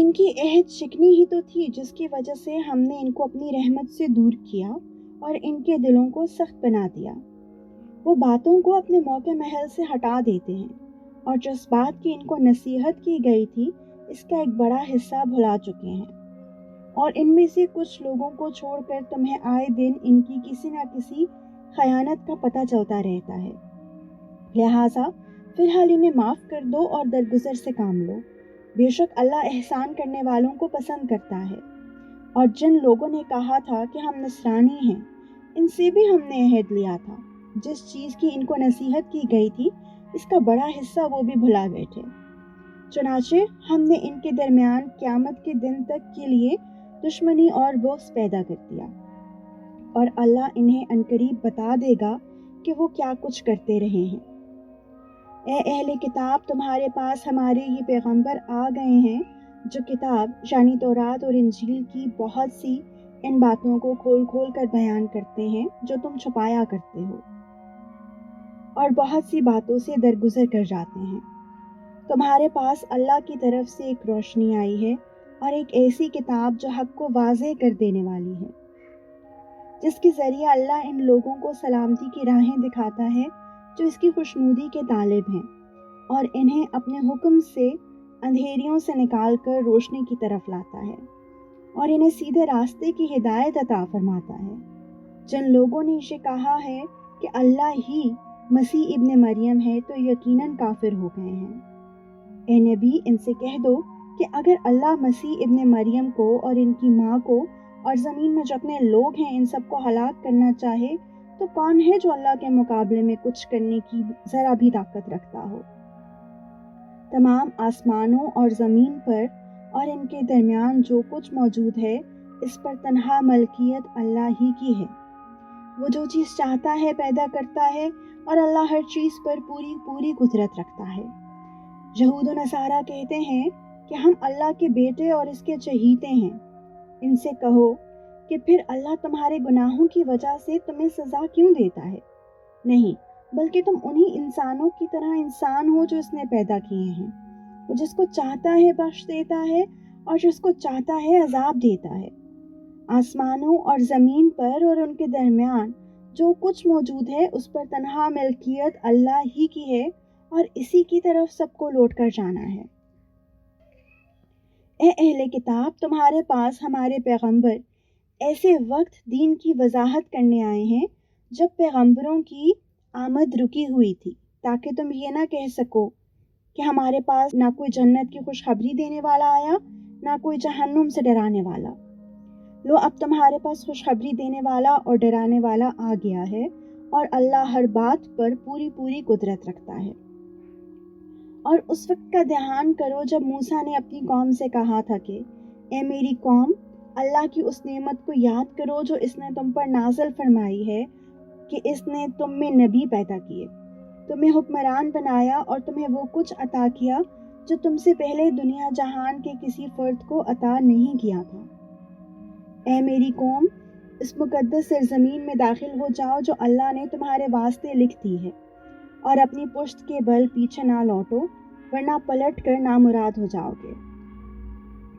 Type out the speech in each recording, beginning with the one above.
ان کی عہد شکنی ہی تو تھی جس کی وجہ سے ہم نے ان کو اپنی رحمت سے دور کیا اور ان کے دلوں کو سخت بنا دیا۔ وہ باتوں کو اپنے موقع محل سے ہٹا دیتے ہیں اور جس بات کی ان کو نصیحت کی گئی تھی اس کا ایک بڑا حصہ بھلا چکے ہیں، اور ان میں سے کچھ لوگوں کو چھوڑ کر تمہیں آئے دن ان کی کسی نہ کسی خیانت کا پتہ چلتا رہتا ہے۔ لہٰذا فی الحال انہیں معاف کر دو اور درگزر سے کام لو، بے شک اللہ احسان کرنے والوں کو پسند کرتا ہے۔ اور جن لوگوں نے کہا تھا کہ ہم نصرانی ہیں، ان سے بھی ہم نے عہد لیا تھا، جس چیز کی ان کو نصیحت کی گئی تھی اس کا بڑا حصہ وہ بھی بھلا بیٹھے۔ چنانچہ ہم نے ان کے درمیان قیامت کے دن تک کے لیے دشمنی اور بغض پیدا کر دیا، اور اللہ انہیں عنقریب بتا دے گا کہ وہ کیا کچھ کرتے رہے ہیں۔ اے اہل کتاب، تمہارے پاس ہمارے یہ پیغمبر آ گئے ہیں جو کتاب یعنی تورات اور انجیل کی بہت سی ان باتوں کو کھول کھول کر بیان کرتے ہیں جو تم چھپایا کرتے ہو، اور بہت سی باتوں سے درگزر کر جاتے ہیں۔ تمہارے پاس اللہ کی طرف سے ایک روشنی آئی ہے اور ایک ایسی کتاب جو حق کو واضح کر دینے والی ہے، جس کے ذریعے اللہ ان لوگوں کو سلامتی کی راہیں دکھاتا ہے جو اس کی خوشنودی کے طالب ہیں، اور انہیں اپنے حکم سے اندھیریوں سے نکال کر روشنی کی طرف لاتا ہے، اور انہیں سیدھے راستے کی ہدایت عطا فرماتا ہے۔ جن لوگوں نے اسے کہا ہے کہ اللہ ہی مسیح ابن مریم ہے تو یقیناً کافر ہو گئے ہیں۔ اے نبی، ان سے کہہ دو کہ اگر اللہ مسیح ابن مریم کو اور ان کی ماں کو اور زمین میں جو اپنے لوگ ہیں ان سب کو ہلاک کرنا چاہے تو کون ہے جو اللہ کے مقابلے میں کچھ کرنے کی ذرا بھی طاقت رکھتا ہو؟ تمام آسمانوں اور زمین پر اور ان کے درمیان جو کچھ موجود ہے اس پر تنہا ملکیت اللہ ہی کی ہے۔ وہ جو چیز چاہتا ہے پیدا کرتا ہے، اور اللہ ہر چیز پر پوری پوری قدرت رکھتا ہے۔ یہود و نصارہ کہتے ہیں کہ ہم اللہ کے بیٹے اور اس کے چہیتے ہیں۔ ان سے کہو کہ پھر اللہ تمہارے گناہوں کی وجہ سے تمہیں سزا کیوں دیتا ہے؟ نہیں، بلکہ تم انہی انسانوں کی طرح انسان ہو جو اس نے پیدا کیے ہیں۔ وہ جس کو چاہتا ہے بخش دیتا ہے اور جس کو چاہتا ہے عذاب دیتا ہے۔ آسمانوں اور زمین پر اور ان کے درمیان جو کچھ موجود ہے اس پر تنہا ملکیت اللہ ہی کی ہے، اور اسی کی طرف سب کو لوٹ کر جانا ہے۔ اے اہل کتاب، تمہارے پاس ہمارے پیغمبر ایسے وقت دین کی وضاحت کرنے آئے ہیں جب پیغمبروں کی آمد رکی ہوئی تھی، تاکہ تم یہ نہ کہہ سکو کہ ہمارے پاس نہ کوئی جنت کی خوشخبری دینے والا آیا نہ کوئی جہنم سے ڈرانے والا۔ لو، اب تمہارے پاس خوشخبری دینے والا اور ڈرانے والا آ گیا ہے، اور اللہ ہر بات پر پوری پوری قدرت رکھتا ہے۔ اور اس وقت کا دھیان کرو جب موسیٰ نے اپنی قوم سے کہا تھا کہ اے میری قوم، اللہ کی اس نعمت کو یاد کرو جو اس نے تم پر نازل فرمائی ہے کہ اس نے تم میں نبی پیدا کیے، تمہیں حکمران بنایا اور تمہیں وہ کچھ عطا کیا جو تم سے پہلے دنیا جہان کے کسی فرد کو عطا نہیں کیا تھا۔ اے میری قوم، اس مقدس سرزمین میں داخل ہو جاؤ جو اللہ نے تمہارے واسطے لکھ دی ہے، اور اپنی پشت کے بل پیچھے نہ لوٹو، ورنہ پلٹ کر نامراد ہو جاؤ گے۔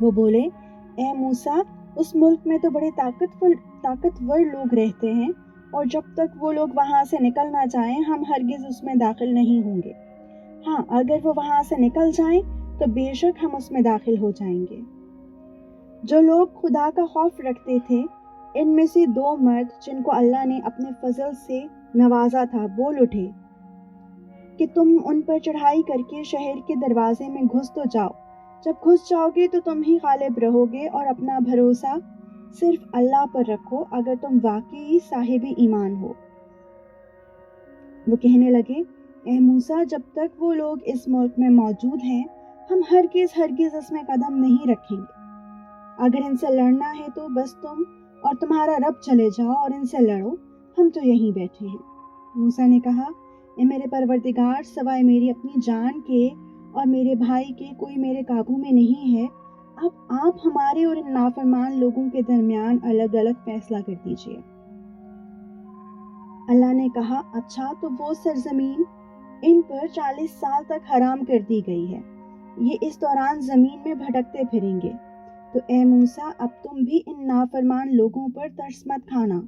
وہ بولے، اے موسیٰ، اس ملک میں تو بڑے طاقتور لوگ رہتے ہیں، اور جب تک وہ لوگ وہاں سے نکل نہ جائیں ہم ہرگز اس میں داخل نہیں ہوں گے۔ ہاں، اگر وہ وہاں سے نکل جائیں تو بے شک ہم اس میں داخل ہو جائیں گے۔ جو لوگ خدا کا خوف رکھتے تھے ان میں سے دو مرد جن کو اللہ نے اپنے فضل سے نوازا تھا بول اٹھے کہ تم ان پر چڑھائی کر کے شہر کے دروازے میں گھس تو جاؤ، جب گھس جاؤ گے تو تم ہی غالب رہو گے، اور اپنا بھروسہ صرف اللہ پر رکھو اگر تم واقعی صاحب ایمان ہو۔ وہ کہنے لگے، اے موسیٰ، جب تک وہ لوگ اس ملک میں موجود ہیں ہم ہرگز اس میں قدم نہیں رکھیں گے۔ اگر ان سے لڑنا ہے تو بس تم اور تمہارا رب چلے جاؤ اور ان سے لڑو، ہم تو یہیں بیٹھے ہیں۔ موسیٰ نے کہا، اے میرے پروردگار، سوائے میری اپنی جان کے اور میرے بھائی کے کوئی میرے قابو میں نہیں ہے، اب آپ ہمارے اور ان نافرمان لوگوں کے درمیان الگ الگ فیصلہ کر دیجیے۔ اللہ نے کہا، اچھا، تو وہ سرزمین ان پر 40 سال تک حرام کر دی گئی ہے، یہ اس دوران زمین میں بھٹکتے پھریں گے۔ تو اے موسیٰ، اب تم بھی ان نافرمان لوگوں پر ترس مت کھانا،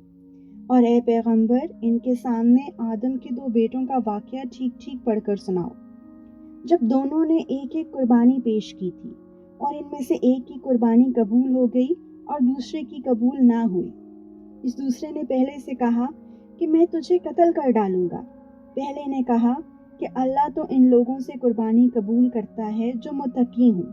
اور اے پیغمبر، ان کے سامنے آدم کے 2 بیٹوں کا واقعہ ٹھیک ٹھیک پڑھ کر سناؤ، جب دونوں نے ایک ایک قربانی پیش کی تھی، اور ان میں سے ایک کی قربانی قبول ہو گئی اور دوسرے کی قبول نہ ہوئی۔ اس دوسرے نے پہلے سے کہا کہ میں تجھے قتل کر ڈالوں گا۔ پہلے نے کہا کہ اللہ تو ان لوگوں سے قربانی قبول کرتا ہے جو متقی ہوں۔